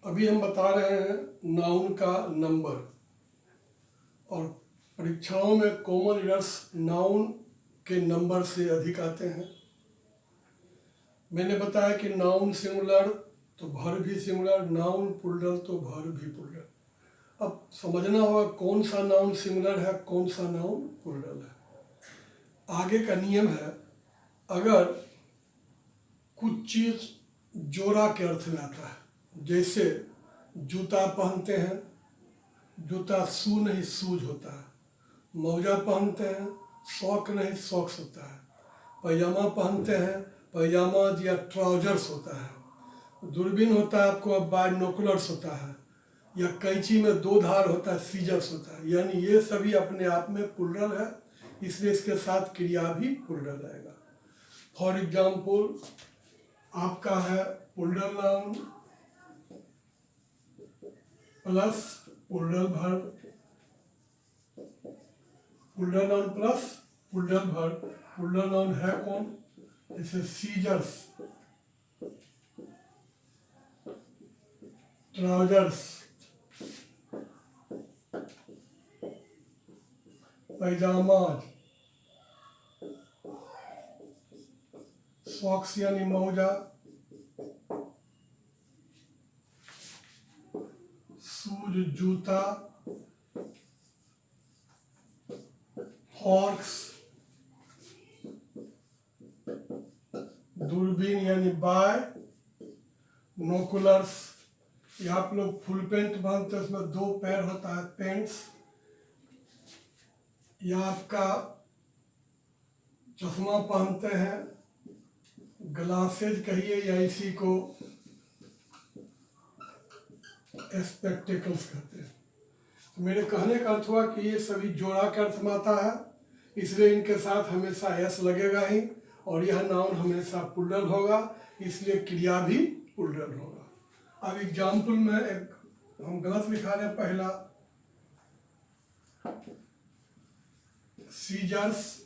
अभी हम बता रहे हैं नाउन का नंबर। और परीक्षाओं में कॉमन एरर्स नाउन के नंबर से अधिक आते हैं। मैंने बताया कि नाउन सिंगुलर तो वर्ब भी सिंगुलर, नाउन प्लूरल तो वर्ब भी प्लूरल। अब समझना होगा कौन सा नाउन सिंगुलर है, कौन सा नाउन प्लूरल है। आगे का नियम है, अगर कुछ चीज़ जोड़ा के अर्थ में आता है, जैसे जूता पहनते हैं, जूता शू नहीं शूज होता है। मौजा पहनते हैं, सॉक नहीं सॉक्स होता है। पैजामा पहनते हैं, पैजामा या ट्राउजर्स होता है। दूरबीन होता है आपको, अब बायनोकुलर्स होता है। या कैंची में दो धार होता है, सीजर्स होता है। यानी ये सभी अपने आप में प्लूरल है, इसलिए इसके साथ क्रिया भी प्लूरल आएगा। फॉर एग्जाम्पल आपका है plural noun plus plural verb, plural noun plus plural verb. Plural noun है कौन? जैसे सीजर्स, ट्राउजर्स, पैजामाज, सॉक्स यानी मौजा, शूज जूता, फॉर्क्स, दूरबीन यानी बाय नोकुलर्स। ये आप लोग फुल पेंट पहनते हैं, उसमें दो पैर होता है, पेंट्स। या आपका चश्मा पहनते हैं, ग्लासेज कहिए या इसी को स्पेक्टेकल्स कहते हैं। तो मेरे कहने का अर्थ हुआ कि ये सभी जोड़ा के अर्थ में आता है, इसलिए इनके साथ हमेशा एस लगेगा ही, और यह नाउन हमेशा प्लूरल होगा, इसलिए क्रिया भी प्लूरल होगा। अब एग्जाम्पल में एक हम गलत लिखा रहे हैं, पहला scissors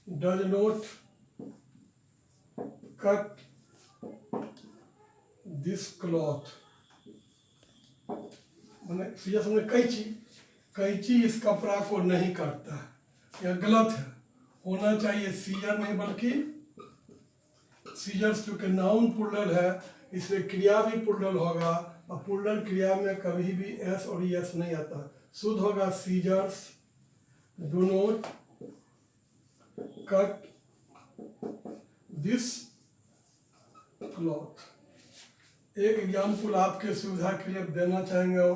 does not cut this cloth. मैंने सीजर्स में कैंची, कैंची इस कपड़ा को नहीं काटता है। यह गलत है, होना चाहिए सीजर नहीं बल्कि सीजर्स, क्योंकि नाउन प्लूरल है इसलिए क्रिया भी प्लूरल होगा। और प्लूरल क्रिया में कभी भी एस और एस नहीं आता, शुद्ध होगा scissors do not cut this cloth. एक एग्जाम्पल आपके सुविधा के लिए देना चाहेंगे।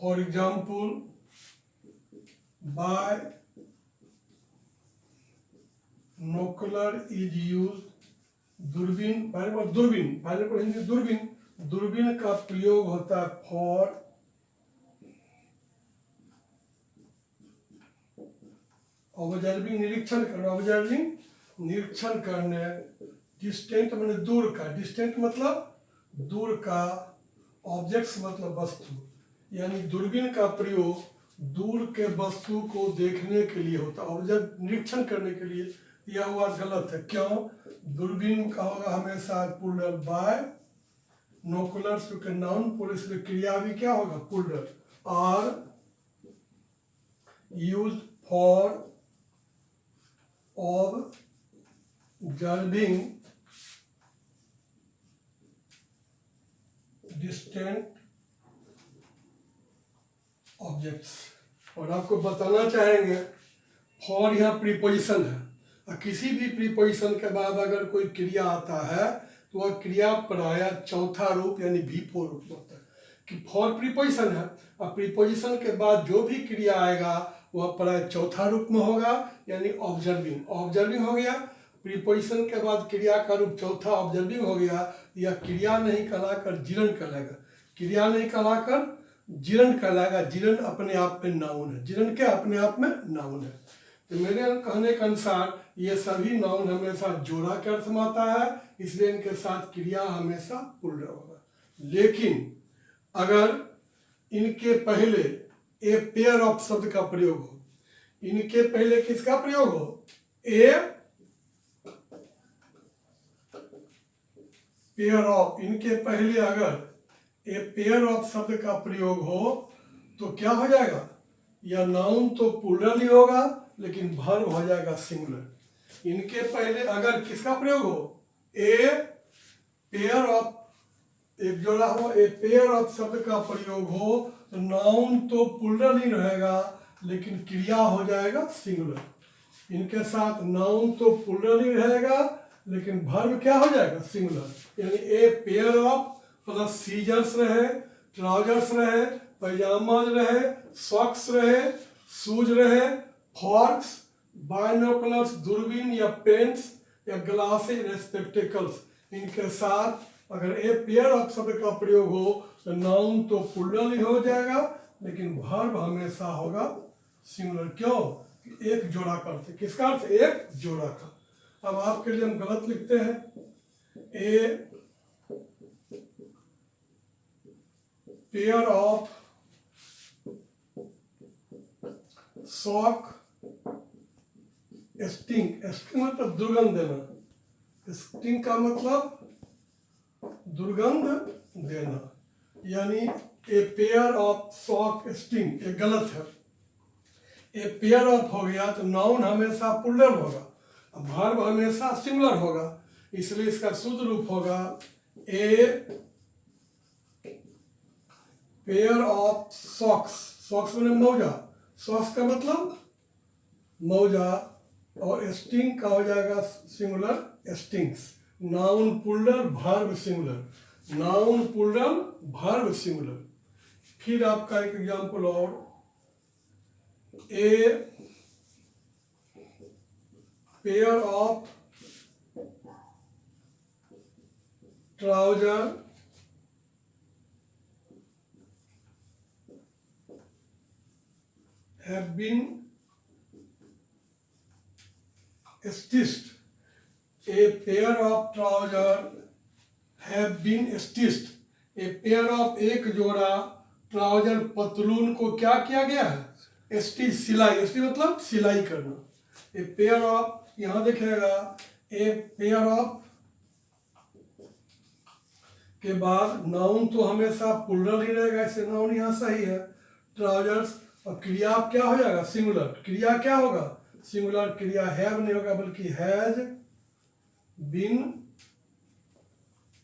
For example binocular is use, दूरबीन, दूरबीन हिंदी दूरबीन, दूरबीन का प्रयोग होता है फॉर ऑब्जर्विंग, निरीक्षण करना, ऑब्जर्विंग निरीक्षण करने। डिस्टेंट मैंने दूर का, डिस्टेंट मतलब दूर का, ऑब्जेक्ट्स मतलब वस्तु। यानी दूरबीन का प्रयोग दूर के वस्तु को देखने के लिए होता है, ऑब्जर्व निरीक्षण करने के लिए। यह हुआ गलत है, क्यों? दूरबीन का होगा हमेशा प्लूरल बाय नोकुलर्स, क्योंकि नाउन प्लूरल, इसलिए क्रिया भी क्या होगा? प्लूरल। और use for observing distant objects. और आपको बताना चाहेंगे फॉर यहाँ प्रीपोजिशन है, और किसी भी प्रीपोजिशन के बाद अगर कोई क्रिया आता है तो वह क्रिया प्रायः चौथा रूप यानी V4 रूप में होता है। कि फॉर प्रीपोजिशन है, और प्रीपोजिशन के बाद जो भी क्रिया आएगा वह प्रायः चौथा रूप में होगा, यानी ऑब्जर्विंग। ऑब्जर्विंग हो गया, प्रीपोजिशन के बाद क्रिया का रूप चौथा ऑब्जर्विंग हो गया। यह क्रिया नहीं कहलाकर जिरन कहलाएगा, क्रिया नहीं कहलाकर जिरन कहलाएगा। जिरन अपने आप में नाउन है, जिरन क्या अपने आप में नाउन है। तो मेरे कहने के अनुसार ये सभी नाउन हमेशा जोड़ा के अर्थ में आता है, इसलिए इनके साथ क्रिया हमेशा प्लूरल होगा। लेकिन अगर इनके पहले ए पेयर ऑफ शब्द का प्रयोग हो, इनके पहले किसका प्रयोग हो? ए पेयर ऑफ, इनके पहले अगर ए पेयर ऑफ शब्द का प्रयोग हो तो क्या हो जाएगा, या नाउन तो प्लूरल ही होगा लेकिन वर्ब हो जाएगा सिंगुलर। इनके पहले अगर किसका प्रयोग हो, ए पेयर ऑफ, एक जोड़ा हो, ए पेयर ऑफ शब्द का प्रयोग हो तो नाउन तो प्लूरल ही रहेगा लेकिन क्रिया हो जाएगा सिंगुलर। इनके साथ नाउन तो प्लूरल ही रहेगा लेकिन वर्ब क्या हो जाएगा, सिंगुलर। यानी a pair of plus scissors रहे, ट्राउजर्स रहे, पैजामाज रहे, सॉक्स रहे, शूज रहे, फॉर्क्स, बाइनोकुलर्स दूरबीन या पेंस या ग्लासेस, स्पेक्टेकल्स, इनके साथ अगर ए पेयर ऑफ शब्द का प्रयोग हो तो नाउन तो प्लूरल ही हो जाएगा लेकिन वर्ब हमेशा होगा सिंगुलर। क्यों, एक जोड़ा करते, किसका अर्थ, एक जोड़ा का। अब आपके लिए हम गलत लिखते हैं, a pair of sock sting, sting मतलब दुर्गंध देना, स्टिंग का मतलब दुर्गंध देना, यानी a pair of sock sting, ये गलत है। ए पेयर ऑफ हो गया तो नाउन हमेशा प्लूरल होगा, वर्ब हमेशा सिंगुलर होगा, इसलिए इसका शुद्ध रूप होगा ए पेयर ऑफ सॉक्स, सॉक्स मैंने मौजा, सॉक्स का मतलब मौजा, और स्टिंग का हो जाएगा singular stings. Noun plural verb singular, noun plural verb singular. फिर आपका एक एग्जांपल और, a pair of trouser have been stitched, a pair of trousers have been stitched, a pair of, एक जोड़ा ट्राउजर पतलून को क्या किया गया है, स्टिच, सिलाई, स्टिच मतलब सिलाई करना। ए पेयर ऑफ, यहां देखिएगा ए पेयर ऑफ के बाद नाउन तो हमेशा प्लूरल ही रहेगा, इससे नाउन यहां सही है, ट्राउजर्स, और क्रिया क्या हो जाएगा, सिंगुलर। क्रिया क्या होगा, सिंगुलर, क्रिया हैव नहीं होगा बल्कि हैज बीन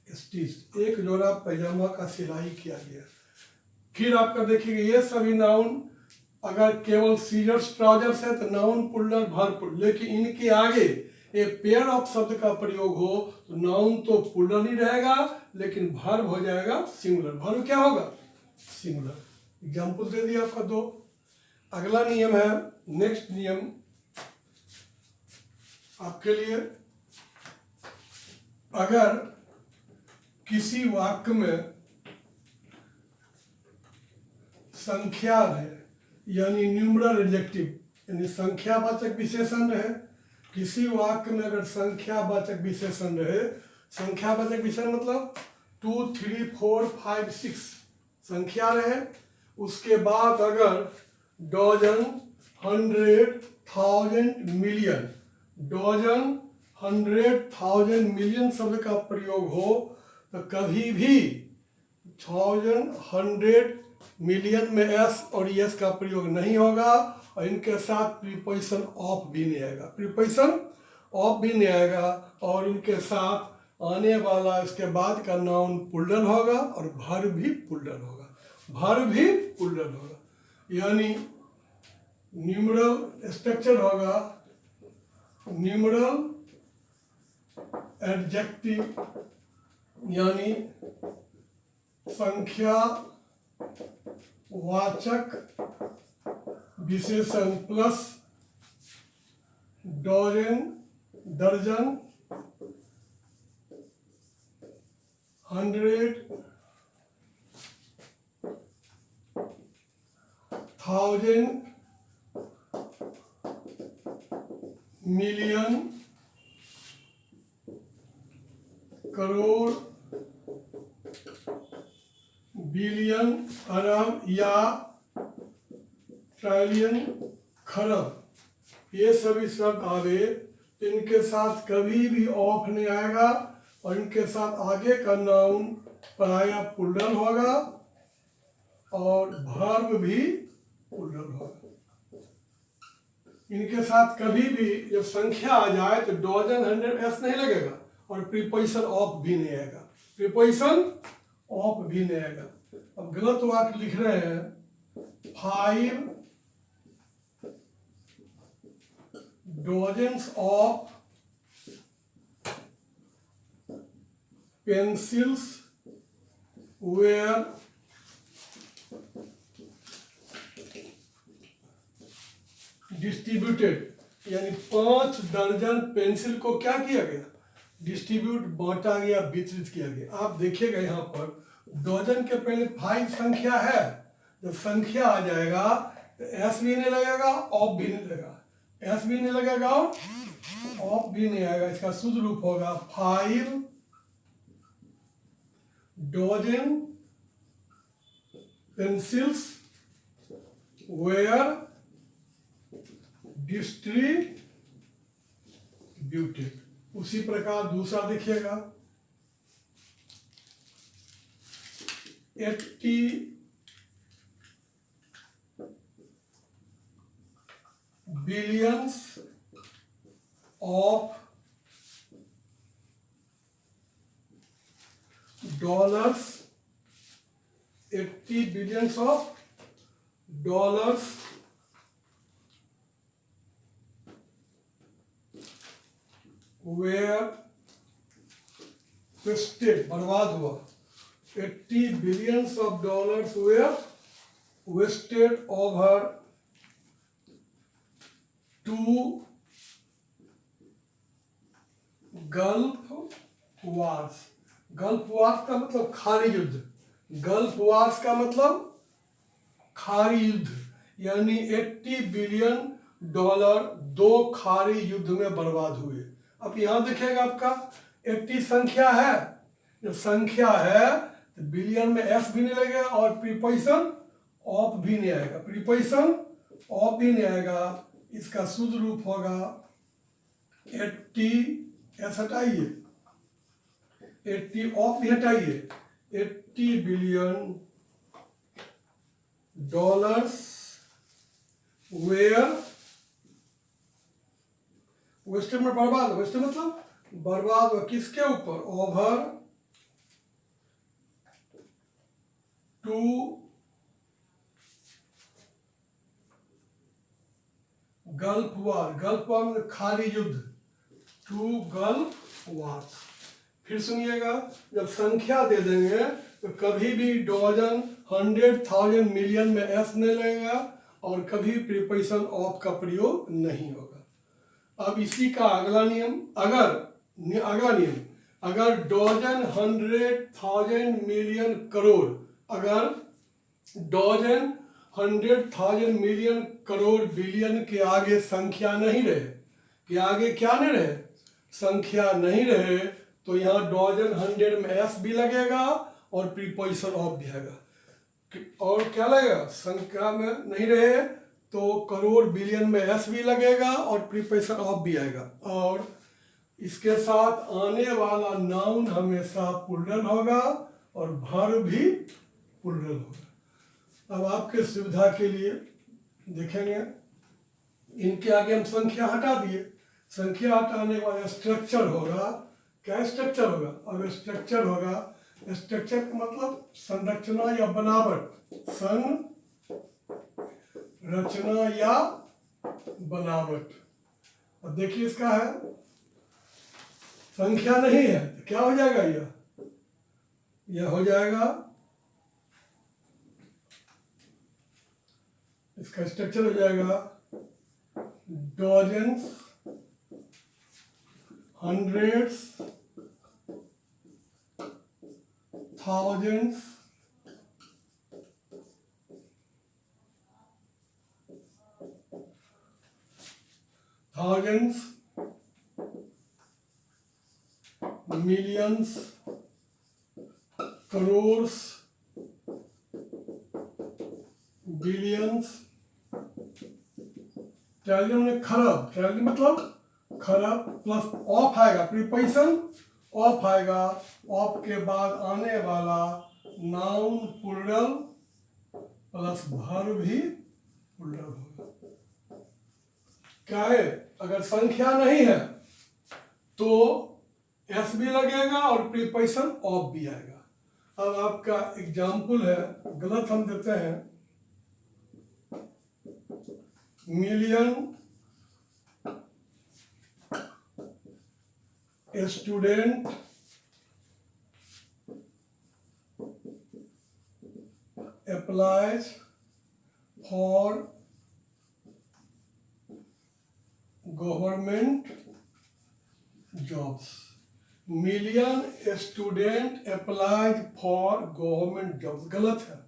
स्टिच्ड, एक जोड़ा पैजामा का सिलाई किया गया। फिर आपका देखिए ये सभी नाउन, अगर केवल सीजर्स ट्राउजर्स है तो नाउन प्लूरल वर्ब प्लूरल, लेकिन इनके आगे ए पेयर ऑफ शब्द का प्रयोग हो तो नाउन तो प्लूरल ही रहेगा लेकिन वर्ब हो जाएगा सिंगुलर। वर्ब क्या होगा, सिंगुलर। एग्जाम्पल दे दिया आपका दो। अगला नियम है, नेक्स्ट नियम आपके लिए, अगर किसी वाक्य में संख्या है यानी न्यूमरल एडजेक्टिव, यानी संख्यावाचक विशेषण रहे, किसी वाक्य में अगर संख्यावाचक विशेषण रहे, संख्यावाचक विशेषण मतलब 2, 3, 4, 5, 6 संख्या रहे, उसके बाद अगर डजन, 100, 1000, मिलियन, डजन, 100, 1000, मिलियन शब्द का प्रयोग हो तो कभी भी 1000, 100, मिलियन में एस और यस का प्रयोग नहीं होगा, और इनके साथ प्रीपोजिशन ऑफ भी नहीं आएगा, प्रीपोजिशन ऑफ भी नहीं आएगा, और इनके साथ आने वाला इसके बाद का नाउन प्लूरल होगा और वर्ब भी प्लूरल होगा, वर्ब भी प्लूरल होगा। यानी न्यूमरल स्ट्रक्चर होगा, न्यूमरल एडजेक्टिव यानी संख्या वाचक विशेषण प्लस डजन, दर्जन, 100, 1000, मिलियन, करोड़, बिलियन, अरब या ट्रिलियन, खरब, ये सभी शब्द आवे तो इनके साथ कभी भी ऑफ नहीं आएगा, और इनके साथ आगे का नाउन प्रायः प्लूरल होगा और वर्ब भी प्लूरल होगा। इनके साथ कभी भी जब संख्या आ जाए तो डजन, हंड्रेड एस नहीं लगेगा और प्रीपोजिशन ऑफ भी नहीं आएगा, प्रीपोजिशन ऑफ भी नहीं आएगा। अब गलत वाक्य लिख रहे हैं 5 dozens of pencils were distributed, यानी 5 दर्जन पेंसिल को क्या किया गया, डिस्ट्रीब्यूट, बांटा गया, वितरित किया गया। आप देखिएगा यहाँ पर डजन के पहले 5 संख्या है, जब संख्या आ जाएगा तो एस भी नहीं लगेगा, ऑफ भी नहीं लगेगा, एस भी नहीं लगेगा और ऑफ भी नहीं आएगा। इसका शुद्ध रूप होगा 5 डजन पेंसिल्स वेयर डिस्ट्रीब्यूटेड। उसी प्रकार दूसरा देखिएगा 80 billions of dollars, 80 billions of dollars were wasted, बर्बाद हुआ, 80 billions of dollars were wasted over 2 gulf wars. Gulf wars का मतलब खाड़ी युद्ध, गल्फ वार्स का मतलब खाड़ी युद्ध, यानी 80 बिलियन डॉलर 2 खाड़ी युद्ध में बर्बाद हुए। अब यहां देखिएगा आपका 80 संख्या है, जब संख्या है तो बिलियन में एस भी नहीं लगेगा और प्रीपोजिशन ऑफ भी नहीं आएगा, प्रीपोजिशन ऑफ भी नहीं आएगा। इसका शुद्ध रूप होगा 80, एस हटाइए, 80 ऑफ भी हटाइए, 80 बिलियन डॉलर्स वेयर वेस्टेड में बर्बाद, वेस्टेड मतलब बर्बाद हुआ, किसके ऊपर, ओवर 2 गल्फ वार, गल्फ वार में खाड़ी युद्ध, 2 गल्फ वार। फिर सुनिएगा, जब संख्या दे देंगे तो कभी भी डजन, 100, 1000, मिलियन में एस नहीं लगेगा और कभी प्रीपोजिशन ऑफ का प्रयोग नहीं होगा। अब इसी का अगला नियम, अगला नियम, अगर डजन, 100, 1000, मिलियन, करोड़, अगर डजन, 100, 1000, मिलियन, करोड़, बिलियन के आगे संख्या नहीं रहे, के आगे क्या नहीं रहे, संख्या नहीं रहे, तो यहाँ डजन, 100 में एस भी लगेगा और प्रीपोजिशन ऑफ भी आएगा। और क्या लगेगा, संख्या में नहीं रहे तो करोड़, बिलियन में एस भी लगेगा और प्रीपोजिशन ऑफ भी आएगा। और इसके साथ आने वाला नाउन हमेशा प्लूरल होगा और वर्ब भी प्लूरल होगा। अब आपके सुविधा के लिए देखेंगे, इनके आगे हम संख्या हटा दिए, संख्या हटाने के बाद स्ट्रक्चर होगा। क्या स्ट्रक्चर होगा, अब स्ट्रक्चर होगा, स्ट्रक्चर का मतलब संरचना या बनावट, संरचना या बनावट। अब देखिए इसका है, संख्या नहीं है तो क्या हो जाएगा, यह हो जाएगा, इसका स्ट्रक्चर हो जाएगा dozens, hundreds, thousands, millions, crores, billions, trillion में खरब, ट्रिलियन मतलब खरब प्लस ऑफ आएगा, प्रीपोजिशन ऑफ आएगा, ऑफ के बाद आने वाला नाउन प्लूरल प्लस वर्ब भी प्लूरल होगा। क्या है, अगर संख्या नहीं है तो एस भी लगेगा और प्रीपोजिशन ऑफ भी आएगा। अब आपका एग्जाम्पल है, गलत हम देते हैं, million student applies for government jobs। Million student applies for government jobs, गलत है।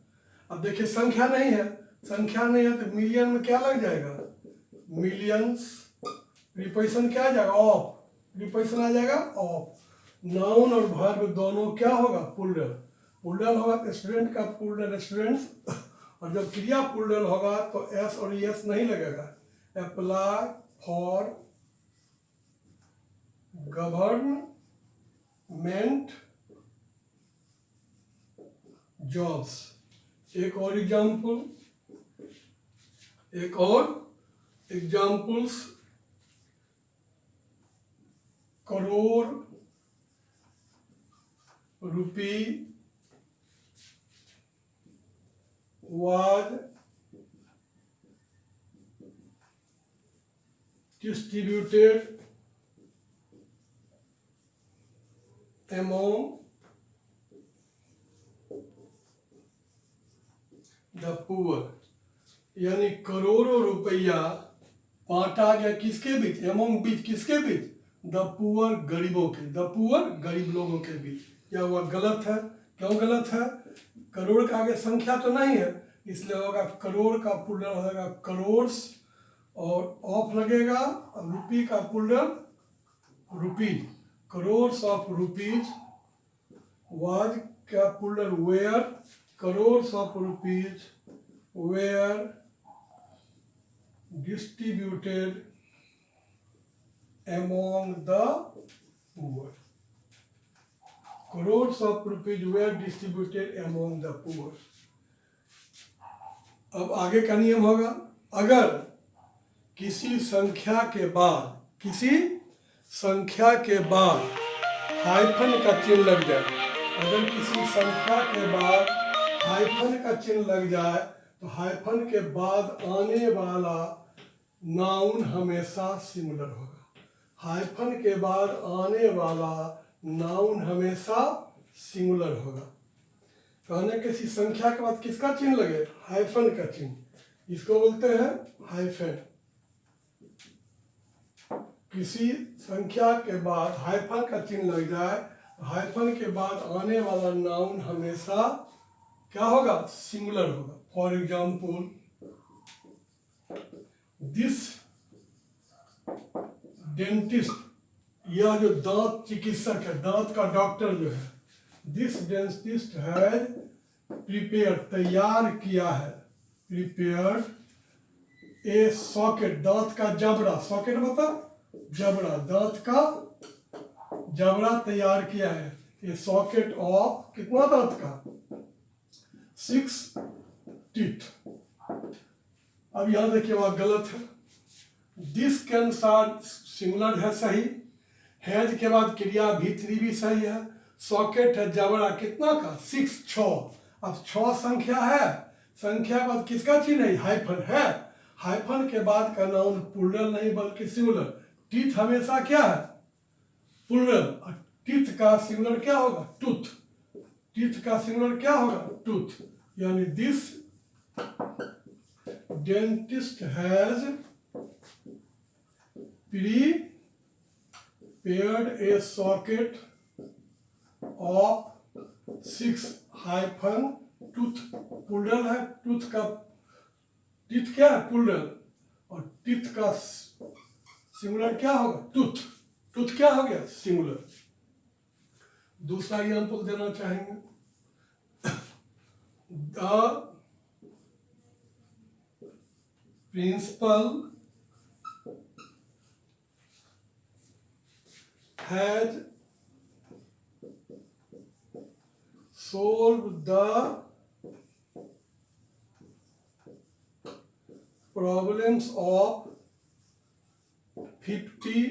अब देखिए संख्या नहीं है, संख्या नहीं है तो मिलियन में क्या लग जाएगा, मिलियंस, प्रीपोजिशन क्या आ जाएगा, ऑफ, प्रीपोजिशन आ जाएगा ऑफ। नाउन और वर्ब दोनों क्या होगा, प्लूरल, प्लूरल होगा तो स्टूडेंट का प्लूरल स्टूडेंट्स, और जब क्रिया प्लूरल होगा तो एस और एस नहीं लगेगा। Apply for government jobs. एक और examples, crore rupee was distributed among the poor। यानी करोड़ों रुपया बांटा गया किसके बीच, एमोंग बीच, किसके बीच, द पुअर, गरीबों के, द पुअर गरीब लोगों के बीच। या वह गलत है, क्यों गलत है, करोड़ का आगे संख्या तो नहीं है, इसलिए होगा करोड़ का प्लूरल होगा करोड़्स, और ऑफ लगेगा, और रुपी का plural rupees, crores of rupees, was का plural were, crores of rupees were distributed among the poor। crores of rupees were distributed among the poor। अब आगे का नियम होगा, अगर किसी संख्या के बाद हाइफन का चिन्ह लग जाए, अगर किसी संख्या के बाद हाइफन का चिन्ह लग जाए तो हाइफन के बाद आने वाला नाउन हमेशा सिंगुलर होगा। हाइफन के बाद आने वाला नाउन हमेशा सिंगुलर होगा। कहने किसी संख्या के बाद किसका चिन्ह लगे, हाइफन का चिन्ह, इसको बोलते हैं हाइफन। किसी संख्या के बाद हाइफन का चिन्ह लग जाए, हाइफन के बाद आने वाला नाउन हमेशा क्या होगा, सिंगुलर होगा। फॉर एग्जाम्पल, दिस डेंटिस्ट, यह जो दांत चिकित्सक है, दांत का डॉक्टर जो है, दिस डेंटिस्ट है प्रिपेयर, तैयार किया है, प्रिपेयर ए सॉकेट, दांत का जबड़ा, सॉकेट मतलब जबड़ा, दांत का जबड़ा तैयार किया है, ए सॉकेट ऑफ कितना दांत का, 6 टीथ। अब यहां देखिए वह गलत है, दिस के अनुसार सिंगुलर है सही, हैज के बाद क्रिया भी भी सही है, सॉकेट है जबड़ा कितना का, 6, 6। अब 6 संख्या है, संख्या के बाद किसका चिन्ह है, हाइफन है, हाइफन के बाद का नाउन प्लूरल नहीं बल्कि सिंगुलर। टीथ हमेशा क्या है, प्लूरल, और टीथ का सिंगुलर क्या होगा, टूथ, टीथ का सिंगुलर क्या होगा, टूथ। यानी this dentist has prepared a socket of 6 hyphen tooth, plural है, टूथ का, टीथ क्या है, प्लूरल, और टीथ का सिंगुलर क्या होगा, टूथ, टूथ क्या हो गया, सिंगुलर। दूसरा एग्जाम्पल देना चाहेंगे, the principal has solve the problems of 50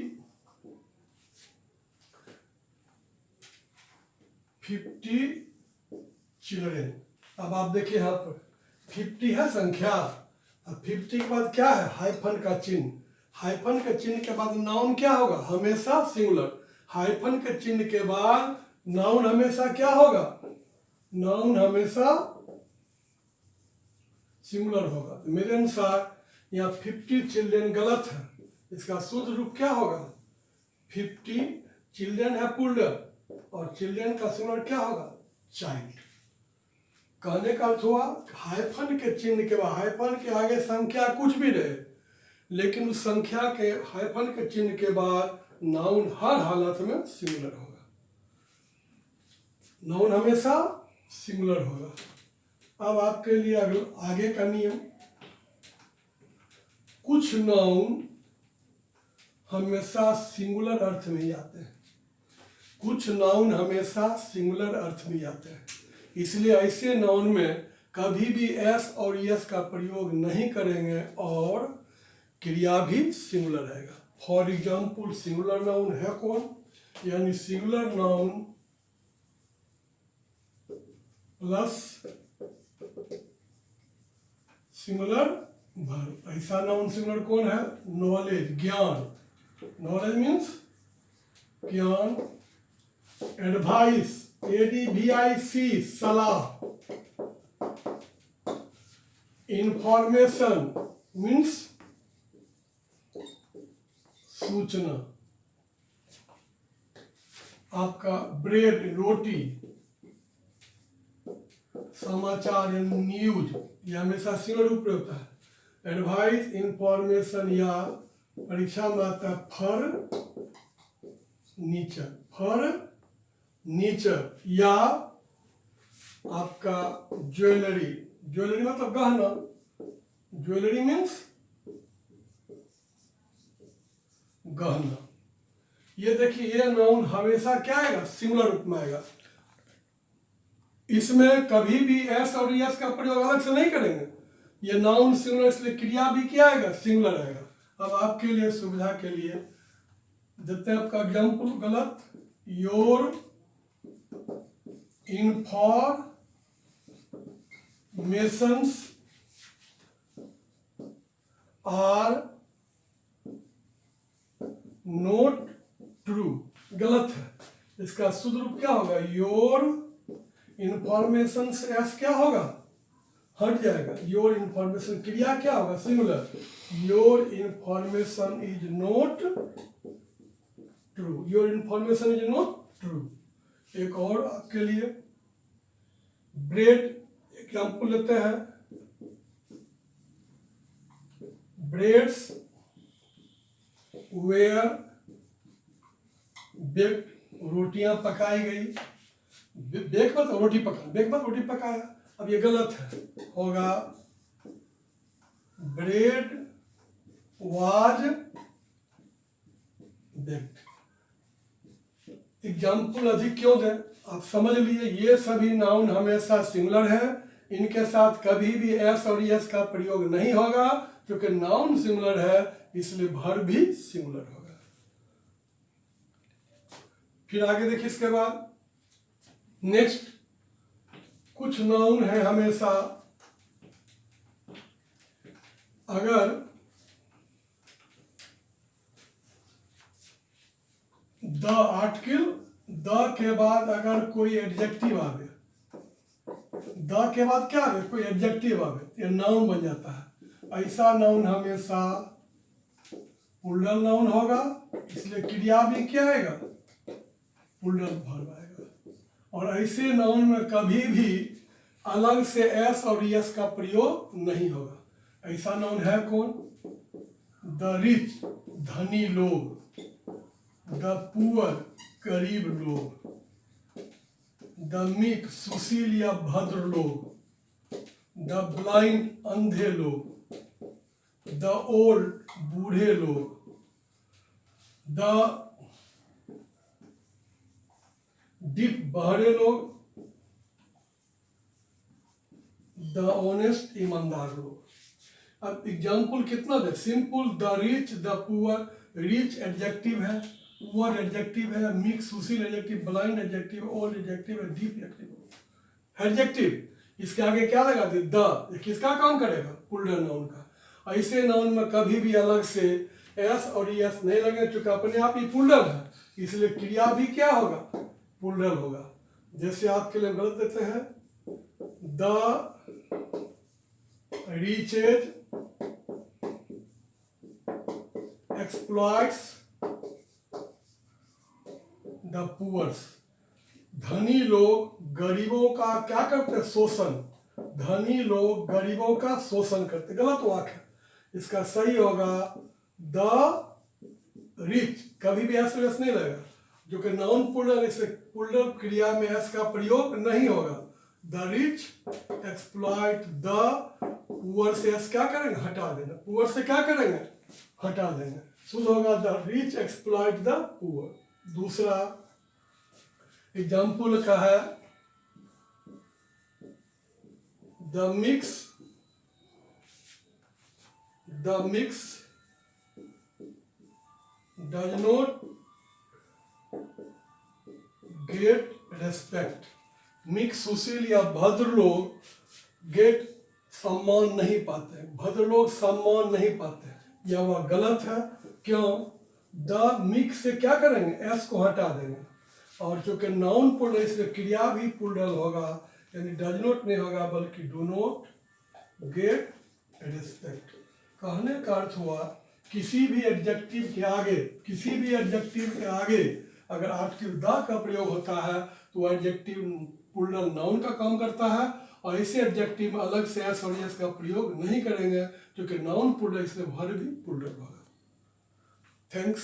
children. अब आप देखिए यहाँ पर 50 है संख्या, अब 50 के बाद क्या है, हाइफन का चिन्ह। हाइफन के चिन्ह के बाद नाउन क्या होगा, हमेशा सिंगुलर। हाइफन के चिन्ह के बाद नाउन हमेशा क्या होगा, नाउन हमेशा सिंगुलर होगा। तो मेरे अनुसार यहाँ 50 चिल्ड्रेन गलत है, इसका शुद्ध रूप क्या होगा, 50 चिल्ड्रेन है प्लूरल और चिल्ड्रेन का सिंगुलर क्या होगा, चाइल्ड। कहने का अर्थ हुआ हाइफन के चिन्ह के बाद, हाइफन के आगे संख्या कुछ भी रहे, लेकिन उस संख्या के हाइफन के चिन्ह के बाद नाउन हर हालत में सिंगुलर होगा, नाउन हमेशा सिंगुलर होगा। अब आपके लिए आगे का नियम, कुछ नाउन हमेशा सिंगुलर अर्थ में ही आते हैं, कुछ नाउन हमेशा सिंगुलर अर्थ में ही आते हैं, इसलिए ऐसे नाउन में कभी भी एस और यस का प्रयोग नहीं करेंगे और क्रिया भी सिंगुलर रहेगा। फॉर एग्जाम्पल सिंगुलर नाउन है कौन, यानी singular noun plus singular verb. ऐसा नाउन सिंगुलर कौन है, नॉलेज, ज्ञान। नॉलेज मीन्स ज्ञान। एडवाइस, ADVIC, सलाह। इंफॉर्मेशन मीन्स सूचना। आपका ब्रेड, रोटी। समाचार यानी न्यूज, यह हमेशा सिंगुलर रूप में होता है। एडवाइस, इंफॉर्मेशन या परीक्षा में आता है फर्नीचर या आपका ज्वेलरी। ज्वेलरी मतलब गहना, ज्वेलरी मीन्स गहना। ये देखिए ये नाउन हमेशा क्या आएगा, सिंगुलर रूप में आएगा, इसमें कभी भी एस और यस का प्रयोग अलग से नहीं करेंगे, ये नाउन सिंगुलर, इसलिए क्रिया भी क्या आएगा, सिंगुलर आएगा। अब आपके लिए सुविधा के लिए देते हैं आपका एग्जाम्पल गलत, your informations are not true, गलत है। इसका शुद्ध रूप क्या होगा, योर इंफॉर्मेशन एस क्या होगा, हट जाएगा, योर इंफॉर्मेशन। क्रिया क्या होगा, singular, your information is not true, your information is not true. एक और आपके लिए ब्रेड एग्जाम्पल लेते हैं, ब्रेड्स वेयर बेक्ड, रोटियां पकाई गई। बेक मत रोटी पका, बेक मत रोटी पकाया, अब ये गलत है, होगा ब्रेड वाज बेक्ड। एग्जाम्पल अधिक क्यों दें, आप समझ लीजिए ये सभी नाउन हमेशा सिंगुलर है, इनके साथ कभी भी एस और यस का प्रयोग नहीं होगा, क्योंकि नाउन सिंगुलर है इसलिए वर्ब भी सिंगुलर होगा। फिर आगे देखिए इसके बाद नेक्स्ट, कुछ नाउन है हमेशा अगर द आर्टिकल, द के बाद अगर कोई एडजेक्टिव आवे, द के बाद क्या आवे, कोई एडजेक्टिव आवे, ये नाउन बन जाता है। ऐसा नाउन हमेशा प्लूरल नाउन होगा, इसलिए क्रिया भी क्या आएगा, प्लूरल वर्ब आएगा। और ऐसे नाउन में कभी भी अलग से एस और यस का प्रयोग नहीं होगा। ऐसा नाउन है कौन, द रिच, धनी लोग, द पुअर, गरीब लोग, द मीक, सुशील या भद्र लोग, द ब्लाइंड, अंधे लोग, द ओल्ड, बूढ़े लोग, द डिफ, बहरे लोग, द ऑनेस्ट, ईमानदार लोग। अब एग्जाम्पल कितना दे, simple, the rich, the poor. Rich adjective है, पुअर एडजेक्टिव है, मिक्स, सुशील adjective, blind adjective, old adjective है, डीप एडजेक्टिव। एडजेक्टिव इसके आगे क्या लगा दे, द, किसका काम करेगा, पुल्डर नाउन का। ऐसे नाउन में कभी भी अलग से एस और एस नहीं लगे, चूंकि अपने आप ही पुल्डर है, इसलिए क्रिया भी क्या होगा, पुल्डर होगा। जैसे आपके लिए गलत देते हैं, the riches exploits the poor। धनी लोग गरीबों का क्या करते हैं, शोषण। धनी लोग गरीबों का शोषण करते, गलत वाक्य है। इसका सही होगा द रिच, कभी भी एस नहीं लगेगा, जो कि नाउन पुल्डर, इससे पुल्डर क्रिया में एस का प्रयोग नहीं होगा। The rich exploit the poor से एस क्या करेंगे, हटा देंगे। पुअर से क्या करेंगे, हटा देंगे। शुद्ध होगा the rich exploit the poor. दूसरा एग्जाम्पल का है, the meek does not get respect. Meek, सुशील या भद्र लोग गेट, सम्मान नहीं पाते, भद्र लोग सम्मान नहीं पाते, या वह गलत है। क्यों, द मिक्स से क्या करेंगे, एस को हटा देंगे, और चूंकि नाउन पुल्डर इसलिए क्रिया भी पुल्डर होगा, यानी डज नॉट नहीं होगा बल्कि डू नॉट गेट रिस्पेक्ट। कहने का अर्थ हुआ किसी भी एडजेक्टिव के आगे अगर आर्टिकल द का प्रयोग होता है तो एडजेक्टिव पुल्डर नाउन का काम करता है, और ऐसे एडजेक्टिव में अलग से एस और एस का प्रयोग नहीं करेंगे, क्योंकि नाउन पुल्डर इसलिए वर्ब भी पुल्डर होगा। थैंक्स।